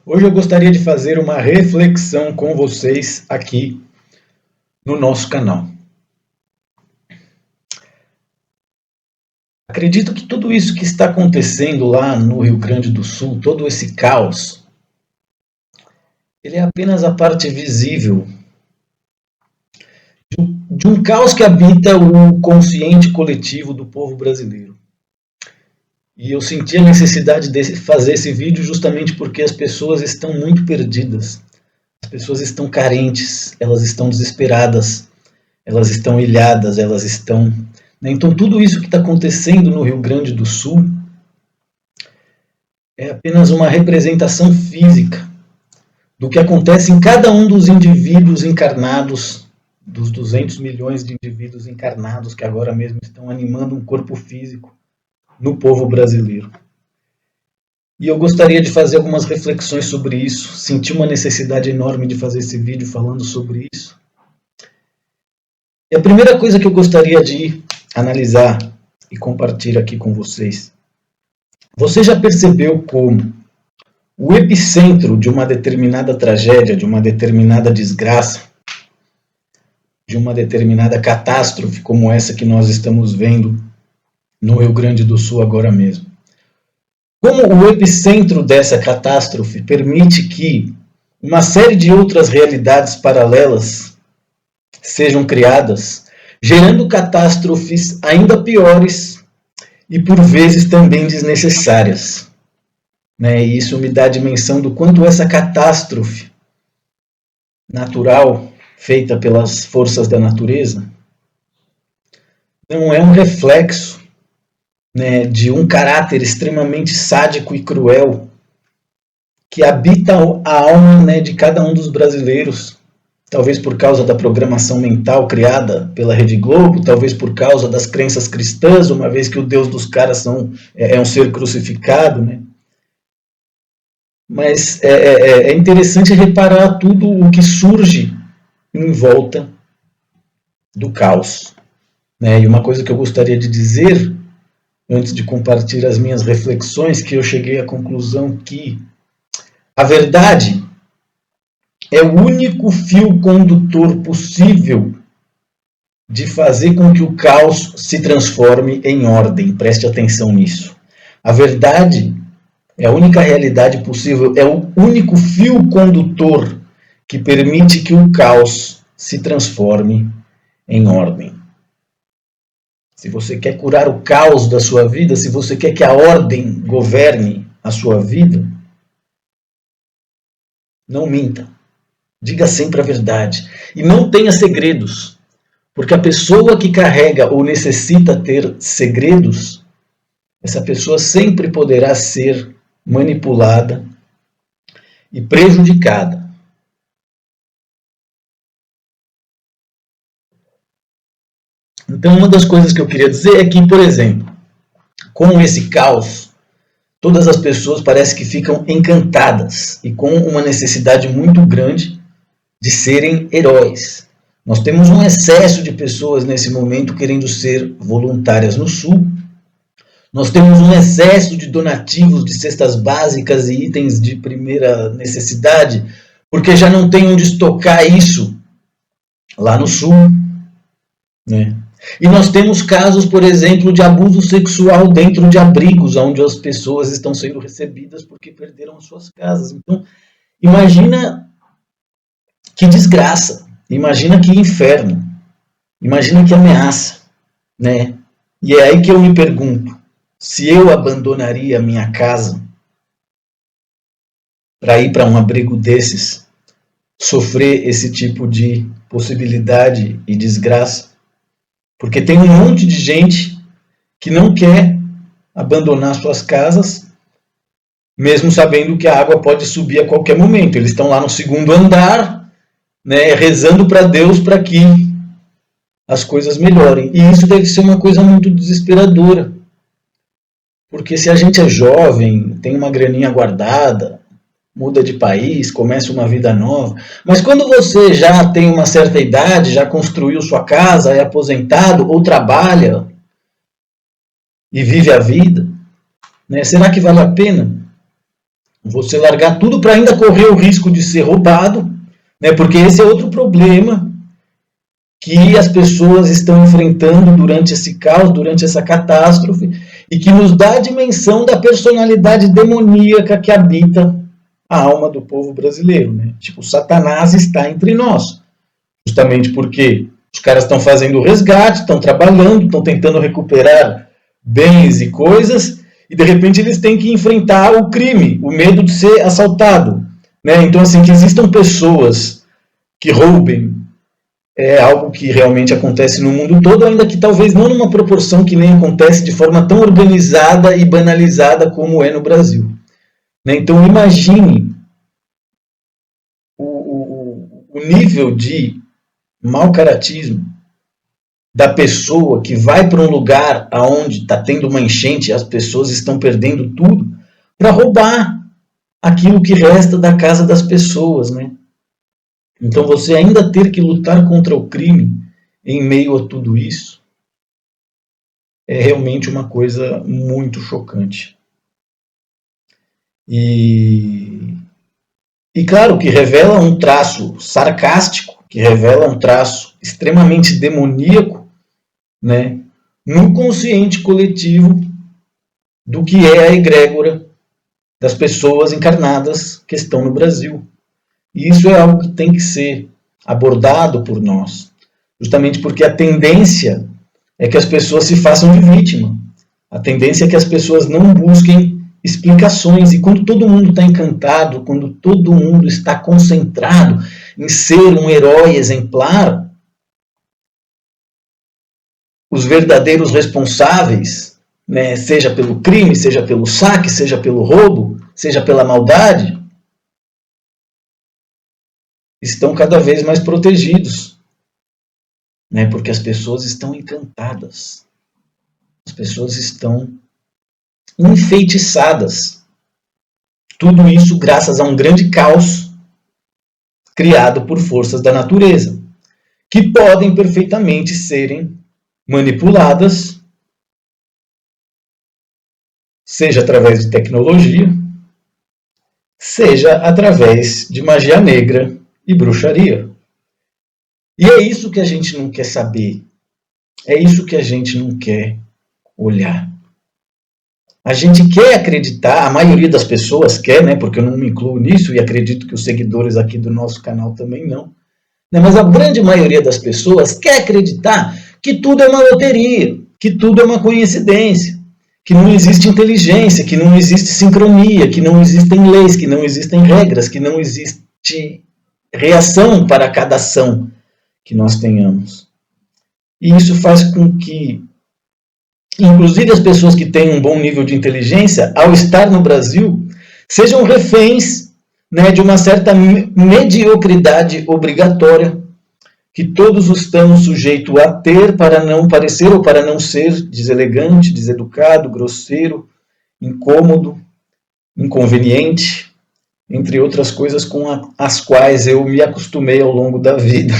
Hoje eu gostaria de fazer uma reflexão com vocês aqui no nosso canal. Acredito que tudo isso que está acontecendo lá no Rio Grande do Sul, todo esse caos, ele é apenas a parte visível de um caos que habita o consciente coletivo do povo brasileiro. E eu senti a necessidade de fazer esse vídeo justamente porque as pessoas estão muito perdidas. As pessoas estão carentes, elas estão desesperadas, elas estão ilhadas, elas estão... Então tudo isso que está acontecendo no Rio Grande do Sul é apenas uma representação física do que acontece em cada um dos indivíduos encarnados, dos 200 milhões de indivíduos encarnados que agora mesmo estão animando um corpo físico no povo brasileiro. E eu gostaria de fazer algumas reflexões sobre isso. Senti uma necessidade enorme de fazer esse vídeo falando sobre isso. E a primeira coisa que eu gostaria de analisar e compartilhar aqui com vocês. Você já percebeu como o epicentro de uma determinada tragédia, de uma determinada desgraça, de uma determinada catástrofe como essa que nós estamos vendo no Rio Grande do Sul agora mesmo? Como o epicentro dessa catástrofe permite que uma série de outras realidades paralelas sejam criadas, gerando catástrofes ainda piores e por vezes também desnecessárias. E isso me dá a dimensão do quanto essa catástrofe natural, feita pelas forças da natureza, não é um reflexo de um caráter extremamente sádico e cruel que habita a alma de cada um dos brasileiros, talvez por causa da programação mental criada pela Rede Globo, talvez por causa das crenças cristãs, uma vez que o Deus dos caras é um ser crucificado, Mas é interessante reparar tudo o que surge em volta do caos. E uma coisa que eu gostaria de dizer, antes de compartilhar as minhas reflexões, que eu cheguei à conclusão que a verdade é o único fio condutor possível de fazer com que o caos se transforme em ordem. Preste atenção nisso. A verdade é a única realidade possível, é o único fio condutor que permite que o caos se transforme em ordem. Se você quer curar o caos da sua vida, se você quer que a ordem governe a sua vida, não minta. Diga sempre a verdade. E não tenha segredos. Porque a pessoa que carrega ou necessita ter segredos, essa pessoa sempre poderá ser manipulada e prejudicada. Então, uma das coisas que eu queria dizer é que, por exemplo, com esse caos, todas as pessoas parecem que ficam encantadas e com uma necessidade muito grande de serem heróis. Nós temos um excesso de pessoas nesse momento querendo ser voluntárias no Sul. Nós temos um excesso de donativos de cestas básicas e itens de primeira necessidade, porque já não tem onde estocar isso lá no Sul. E nós temos casos, por exemplo, de abuso sexual dentro de abrigos, onde as pessoas estão sendo recebidas porque perderam as suas casas. Então, imagina que desgraça, imagina que inferno, imagina que ameaça. E é aí que eu me pergunto, se eu abandonaria a minha casa para ir para um abrigo desses, sofrer esse tipo de possibilidade e desgraça? Porque tem um monte de gente que não quer abandonar suas casas, mesmo sabendo que a água pode subir a qualquer momento. Eles estão lá no segundo andar, rezando para Deus para que as coisas melhorem. E isso deve ser uma coisa muito desesperadora. Porque se a gente é jovem, tem uma graninha guardada, muda de país, começa uma vida nova, mas quando você já tem uma certa idade, já construiu sua casa, é aposentado ou trabalha e vive a vida, será que vale a pena Você largar tudo para ainda correr o risco de ser roubado, né? Porque esse é outro problema que as pessoas estão enfrentando durante esse caos, durante essa catástrofe, e que nos dá a dimensão da personalidade demoníaca que habita a alma do povo brasileiro, né? Tipo, Satanás está entre nós, justamente porque os caras estão fazendo o resgate, estão trabalhando, estão tentando recuperar bens e coisas, e de repente eles têm que enfrentar o crime, o medo de ser assaltado, né? Então, assim, que existam pessoas que roubem é algo que realmente acontece no mundo todo, ainda que talvez não numa proporção que nem acontece de forma tão organizada e banalizada como é no Brasil, né? Então, imagine o nível de mau caratismo da pessoa que vai para um lugar onde está tendo uma enchente e as pessoas estão perdendo tudo para roubar aquilo que resta da casa das pessoas, né? Então você ainda ter que lutar contra o crime em meio a tudo isso é realmente uma coisa muito chocante. E claro que revela um traço sarcástico, que revela um traço extremamente demoníaco, né, no consciente coletivo do que é a egrégora das pessoas encarnadas que estão no Brasil. E isso é algo que tem que ser abordado por nós, justamente porque a tendência é que as pessoas se façam de vítima. A tendência é que as pessoas não busquem explicações. E quando todo mundo está encantado, quando todo mundo está concentrado em ser um herói exemplar, os verdadeiros responsáveis, né, seja pelo crime, seja pelo saque, seja pelo roubo, seja pela maldade, estão cada vez mais protegidos, né, porque as pessoas estão encantadas, as pessoas estão enfeitiçadas. Tudo isso graças a um grande caos criado por forças da natureza, que podem perfeitamente serem manipuladas, seja através de tecnologia, seja através de magia negra e bruxaria. E é isso que a gente não quer saber. É isso que a gente não quer olhar. A gente quer acreditar, a maioria das pessoas quer, né, porque eu não me incluo nisso e acredito que os seguidores aqui do nosso canal também não, né, mas a grande maioria das pessoas quer acreditar que tudo é uma loteria, que tudo é uma coincidência, que não existe inteligência, que não existe sincronia, que não existem leis, que não existem regras, que não existe reação para cada ação que nós tenhamos. E isso faz com que, inclusive as pessoas que têm um bom nível de inteligência, ao estar no Brasil, sejam reféns, né, de uma certa mediocridade obrigatória que todos estamos sujeitos a ter para não parecer ou para não ser deselegante, deseducado, grosseiro, incômodo, inconveniente, entre outras coisas com as quais eu me acostumei ao longo da vida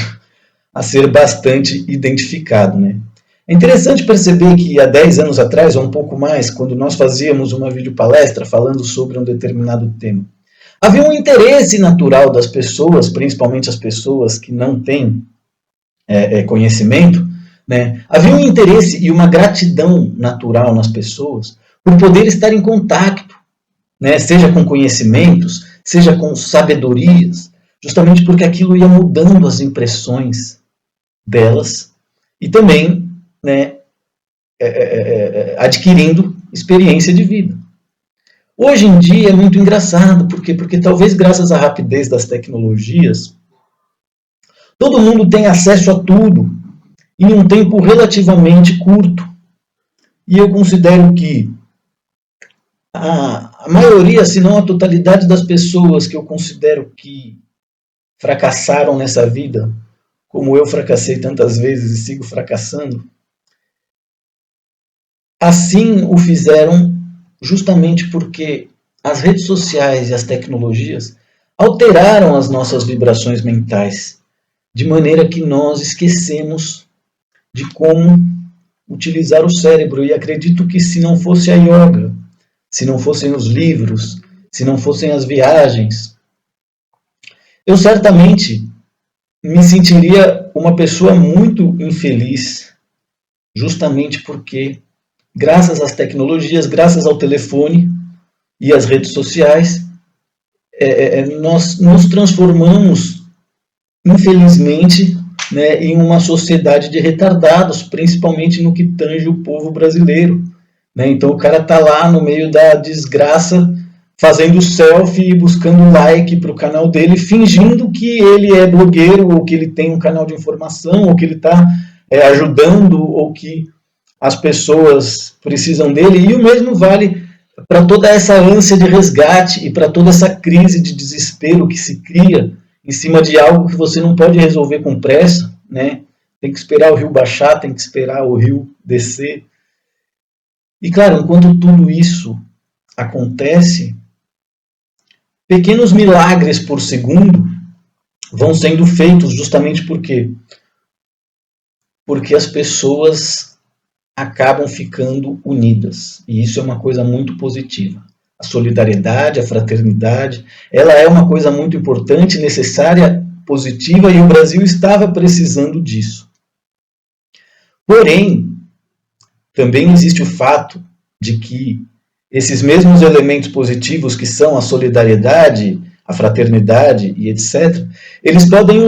a ser bastante identificado, né? É interessante perceber que há 10 anos atrás, ou um pouco mais, quando nós fazíamos uma videopalestra falando sobre um determinado tema, havia um interesse natural das pessoas, principalmente as pessoas que não têm conhecimento, né? Havia um interesse e uma gratidão natural nas pessoas por poder estar em contato, né? Seja com conhecimentos, seja com sabedorias, justamente porque aquilo ia mudando as impressões delas e também, né, adquirindo experiência de vida. Hoje em dia é muito engraçado, porque talvez graças à rapidez das tecnologias, todo mundo tem acesso a tudo em um tempo relativamente curto. E eu considero que a maioria, se não a totalidade das pessoas que eu considero que fracassaram nessa vida, como eu fracassei tantas vezes e sigo fracassando, assim o fizeram justamente porque as redes sociais e as tecnologias alteraram as nossas vibrações mentais, de maneira que nós esquecemos de como utilizar o cérebro. E acredito que se não fosse a yoga, se não fossem os livros, se não fossem as viagens, eu certamente me sentiria uma pessoa muito infeliz, justamente porque, graças às tecnologias, graças ao telefone e às redes sociais, nós nos transformamos, infelizmente, né, em uma sociedade de retardados, principalmente no que tange o povo brasileiro. Né? Então o cara está lá no meio da desgraça, fazendo selfie e buscando like para o canal dele, fingindo que ele é blogueiro, ou que ele tem um canal de informação, ou que ele está ajudando, ou que as pessoas precisam dele. E o mesmo vale para toda essa ânsia de resgate e para toda essa crise de desespero que se cria em cima de algo que você não pode resolver com pressa, né? Tem que esperar o rio baixar, tem que esperar o rio descer. E claro, enquanto tudo isso acontece, pequenos milagres por segundo vão sendo feitos justamente por quê? Porque as pessoas acabam ficando unidas. E isso é uma coisa muito positiva. A solidariedade, a fraternidade, ela é uma coisa muito importante, necessária, positiva, e o Brasil estava precisando disso. Porém, também existe o fato de que esses mesmos elementos positivos que são a solidariedade, a fraternidade e etc., eles podem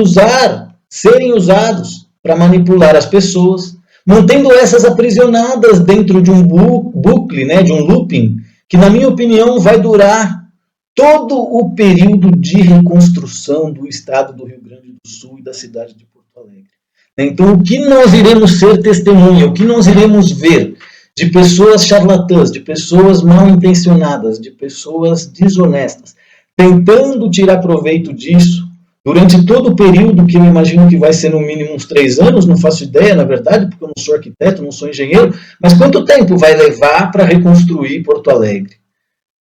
serem usados para manipular as pessoas, mantendo essas aprisionadas dentro de um bucle, né, de um looping, que, na minha opinião, vai durar todo o período de reconstrução do estado do Rio Grande do Sul e da cidade de Porto Alegre. Então, o que nós iremos ser testemunha, o que nós iremos ver de pessoas charlatãs, de pessoas mal intencionadas, de pessoas desonestas, tentando tirar proveito disso, durante todo o período, que eu imagino que vai ser no mínimo uns 3 anos, não faço ideia, na verdade, porque eu não sou arquiteto, não sou engenheiro, mas quanto tempo vai levar para reconstruir Porto Alegre?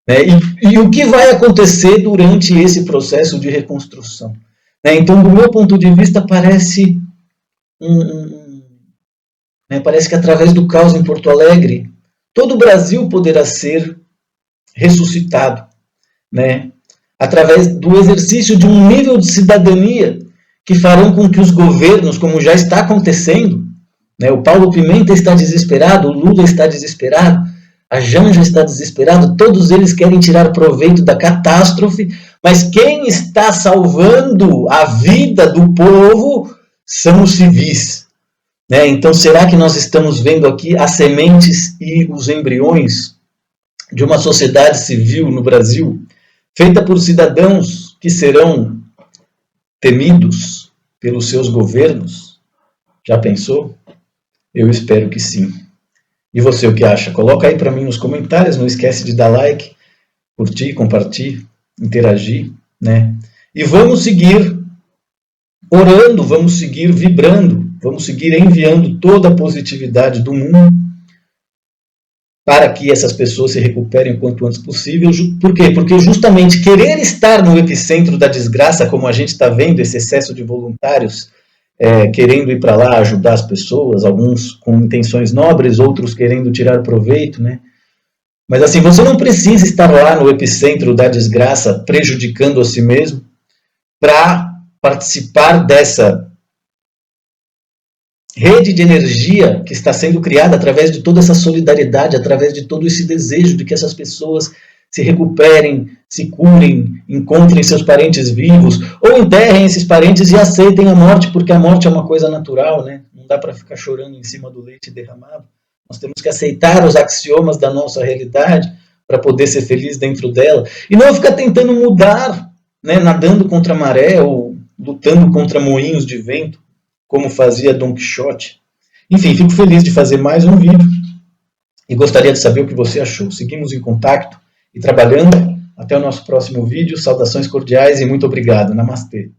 Né? E o que vai acontecer durante esse processo de reconstrução? Né? Então, do meu ponto de vista, parece parece que através do caos em Porto Alegre, todo o Brasil poderá ser ressuscitado, né? Através do exercício de um nível de cidadania que farão com que os governos, como já está acontecendo, né? O Paulo Pimenta está desesperado, o Lula está desesperado, a Janja está desesperada, todos eles querem tirar proveito da catástrofe, mas quem está salvando a vida do povo são os civis. Né? Então, será que nós estamos vendo aqui as sementes e os embriões de uma sociedade civil no Brasil, feita por cidadãos que serão temidos pelos seus governos? Já pensou? Eu espero que sim. E você, o que acha? Coloca aí para mim nos comentários, não esquece de dar like, curtir, compartilhar, interagir, né? E vamos seguir orando, vamos seguir vibrando, vamos seguir enviando toda a positividade do mundo para que essas pessoas se recuperem o quanto antes possível. Por quê? Porque justamente querer estar no epicentro da desgraça, como a gente está vendo, esse excesso de voluntários querendo ir para lá ajudar as pessoas, alguns com intenções nobres, outros querendo tirar proveito, né? Mas assim, você não precisa estar lá no epicentro da desgraça, prejudicando a si mesmo, para participar dessa rede de energia que está sendo criada através de toda essa solidariedade, através de todo esse desejo de que essas pessoas se recuperem, se curem, encontrem seus parentes vivos, ou enterrem esses parentes e aceitem a morte, porque a morte é uma coisa natural, né? Não dá para ficar chorando em cima do leite derramado. Nós temos que aceitar os axiomas da nossa realidade para poder ser feliz dentro dela. E não ficar tentando mudar, né? Nadando contra a maré ou lutando contra moinhos de vento, como fazia Dom Quixote. Enfim, fico feliz de fazer mais um vídeo e gostaria de saber o que você achou. Seguimos em contato e trabalhando. Até o nosso próximo vídeo. Saudações cordiais e muito obrigado. Namastê.